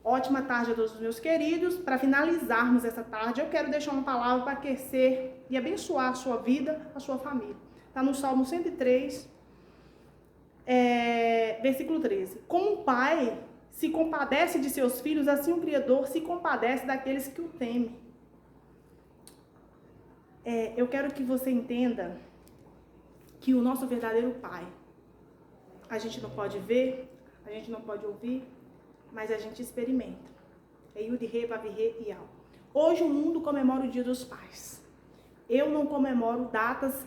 Ótima tarde a todos os meus queridos. Para finalizarmos essa tarde, eu quero deixar uma palavra para aquecer e abençoar a sua vida, a sua família. Está no Salmo 103, versículo 13. Como um pai se compadece de seus filhos, assim o Criador se compadece daqueles que o temem. Eu quero que você entenda que o nosso verdadeiro pai, a gente não pode ver, a gente não pode ouvir, mas a gente experimenta. Yud-He, Vav-He e Yal. Hoje o mundo comemora o Dia dos Pais. Eu não comemoro datas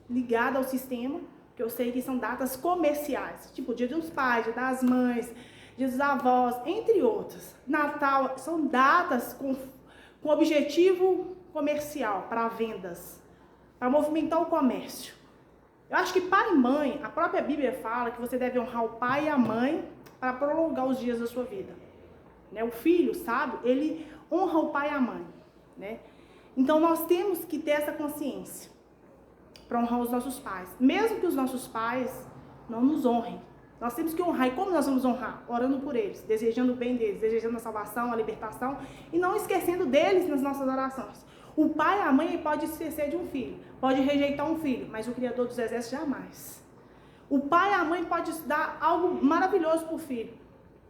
ligadas ao sistema, que eu sei que são datas comerciais, tipo Dia dos Pais, Dia das Mães, Dia dos Avós, entre outras. Natal, são datas com objetivo comercial, para vendas, para movimentar o comércio. Eu acho que pai e mãe, a própria Bíblia fala que você deve honrar o pai e a mãe para prolongar os dias da sua vida. Né? O filho, sabe, ele honra o pai e a mãe. Né? Então nós temos que ter essa consciência para honrar os nossos pais. Mesmo que os nossos pais não nos honrem, nós temos que honrar. E como nós vamos honrar? Orando por eles, desejando o bem deles, desejando a salvação, a libertação e não esquecendo deles nas nossas orações. O pai e a mãe pode esquecer de um filho, pode rejeitar um filho, mas o Criador dos Exércitos jamais. O pai e a mãe pode dar algo maravilhoso para o filho,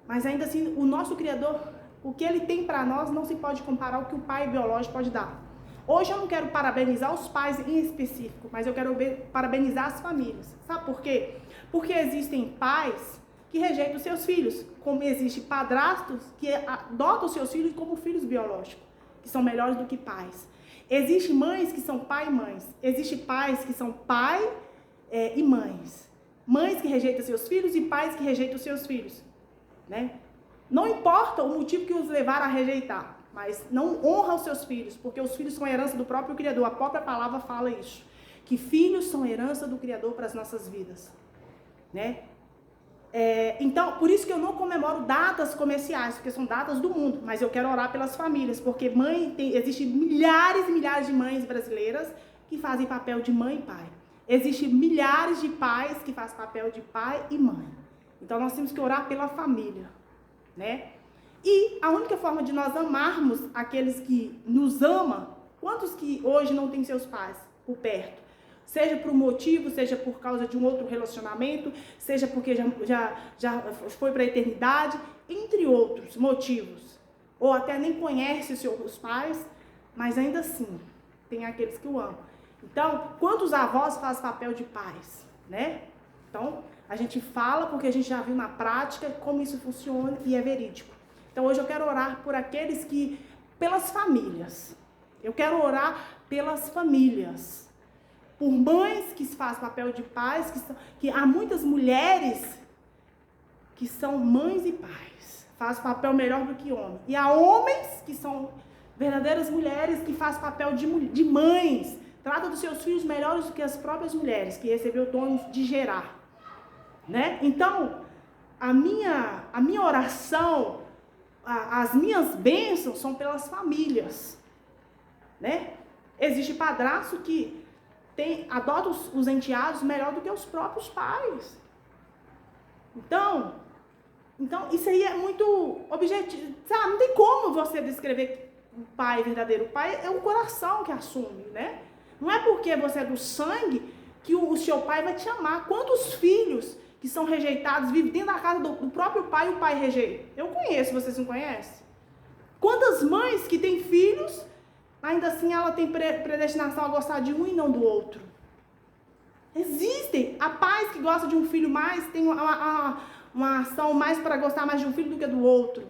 mas ainda assim o nosso Criador, o que ele tem para nós não se pode comparar ao que o pai biológico pode dar. Hoje eu não quero parabenizar os pais em específico, mas eu quero parabenizar as famílias. Sabe por quê? Porque existem pais que rejeitam os seus filhos, como existem padrastos que adotam os seus filhos como filhos biológicos, que são melhores do que pais. Existem mães que são pai e mães. Existem pais que são pai e mães. Mães que rejeitam seus filhos e pais que rejeitam seus filhos. Né? Não importa o motivo que os levaram a rejeitar, mas não honra os seus filhos, porque os filhos são herança do próprio Criador. A própria palavra fala isso, que filhos são herança do Criador para as nossas vidas. Né? Então, por isso que eu não comemoro datas comerciais, porque são datas do mundo, mas eu quero orar pelas famílias, porque existem milhares e milhares de mães brasileiras que fazem papel de mãe e pai. Existem milhares de pais que fazem papel de pai e mãe. Então, nós temos que orar pela família, né? E a única forma de nós amarmos aqueles que nos amam, quantos que hoje não têm seus pais por perto? Seja por um motivo, seja por causa de um outro relacionamento, seja porque já foi para a eternidade, entre outros motivos. Ou até nem conhece os seus pais, mas ainda assim, tem aqueles que o amam. Então, quantos avós fazem papel de pais, né? Então, a gente fala porque a gente já viu na prática como isso funciona e é verídico. Então, hoje eu quero orar por aqueles pelas famílias. Eu quero orar pelas famílias. Por mães que fazem papel de pais, que há muitas mulheres que são mães e pais, fazem papel melhor do que homens. E há homens que são verdadeiras mulheres que fazem papel de mães, tratam dos seus filhos melhores do que as próprias mulheres, que recebeu o dom de gerar. Né? Então, a minha oração, as minhas bênçãos são pelas famílias. Né? Existe padrasto que adota os enteados melhor do que os próprios pais. Então isso aí é muito objetivo. Sabe? Não tem como você descrever o pai verdadeiro. O pai é o coração que assume, né? Não é porque você é do sangue que o seu pai vai te amar. Quantos filhos que são rejeitados vivem dentro da casa do próprio pai e o pai rejeita? Eu conheço, vocês não conhecem? Quantas mães que têm filhos, ainda assim ela tem predestinação a gostar de um e não do outro? Existem. Há pais que gostam de um filho mais, tem uma ação mais para gostar mais de um filho do que do outro.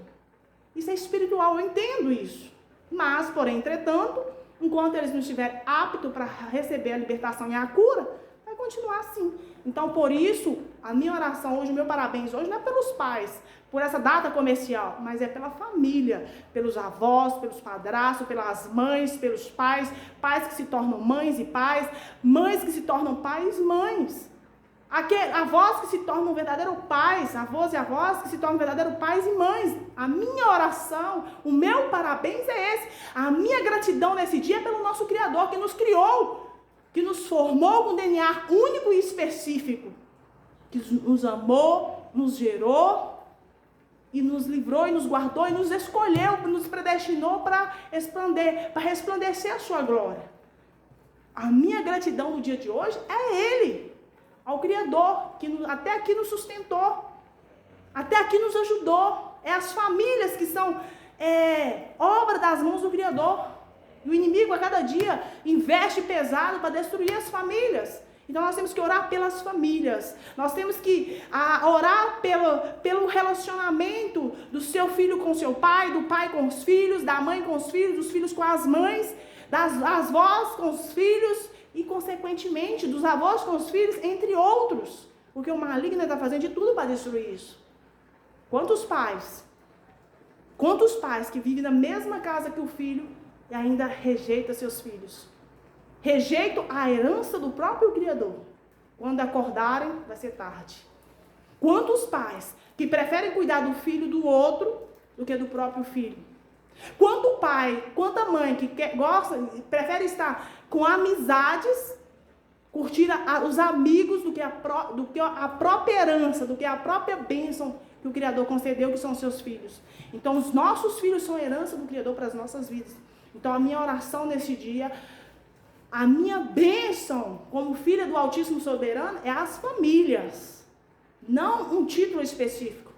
Isso é espiritual, eu entendo isso. Mas, porém, entretanto, enquanto eles não estiverem aptos para receber a libertação e a cura, vai continuar assim. Então, por isso, a minha oração hoje, o meu parabéns hoje, não é pelos pais, por essa data comercial, mas é pela família, pelos avós, pelos padrastos, pelas mães, pelos pais, pais que se tornam mães e pais, mães que se tornam pais e mães. Avós que se tornam verdadeiros pais, avós e avós que se tornam verdadeiros pais e mães. A minha oração, o meu parabéns é esse. A minha gratidão nesse dia é pelo nosso Criador que nos criou, que nos formou com um DNA único e específico, que nos amou, nos gerou e nos livrou, e nos guardou, e nos escolheu, nos predestinou para resplandecer a sua glória. A minha gratidão no dia de hoje é Ele, ao Criador, que até aqui nos sustentou, até aqui nos ajudou. É as famílias que são obra das mãos do Criador. E o inimigo a cada dia investe pesado para destruir as famílias. Então nós temos que orar pelas famílias. Nós temos que orar pelo relacionamento do seu filho com seu pai, do pai com os filhos, da mãe com os filhos, dos filhos com as mães, das avós com os filhos e, consequentemente, dos avós com os filhos, entre outros. Porque o maligno está fazendo de tudo para destruir isso. Quantos pais que vivem na mesma casa que o filho e ainda rejeitam seus filhos? Rejeitam a herança do próprio Criador. Quando acordarem, vai ser tarde. Quantos pais que preferem cuidar do filho do outro do que do próprio filho? Quanto pai, quanta mãe que prefere estar com amizades, curtir os amigos do que a própria herança, do que a própria bênção que o Criador concedeu, que são seus filhos. Então, os nossos filhos são herança do Criador para as nossas vidas. Então, a minha oração nesse dia, a minha bênção como filha do Altíssimo Soberano é as famílias. Não um título específico.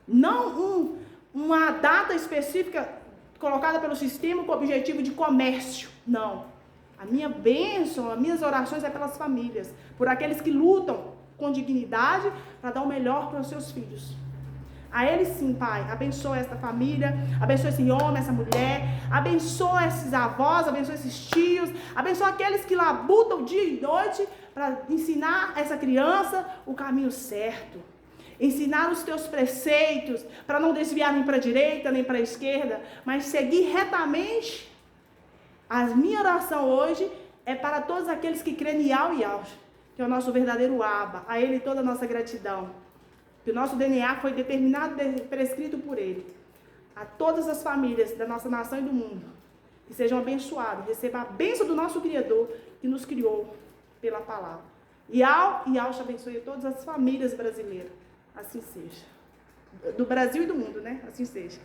Não uma data específica colocada pelo sistema com o objetivo de comércio. Não. A minha bênção, as minhas orações é pelas famílias. Por aqueles que lutam com dignidade para dar o melhor para os seus filhos. A eles sim, Pai, abençoa esta família, abençoa esse homem, essa mulher, abençoa esses avós, abençoa esses tios, abençoa aqueles que labutam dia e noite para ensinar essa criança o caminho certo, ensinar os teus preceitos, para não desviar nem para a direita, nem para a esquerda, mas seguir retamente. A minha oração hoje é para todos aqueles que creem em Yahweh, que é o nosso verdadeiro Abba, a Ele toda a nossa gratidão. Que o nosso DNA foi determinado e prescrito por Ele. A todas as famílias da nossa nação e do mundo, que sejam abençoados, recebam a bênção do nosso Criador, que nos criou pela palavra. E te abençoe todas as famílias brasileiras. Assim seja. Do Brasil e do mundo, né? Assim seja.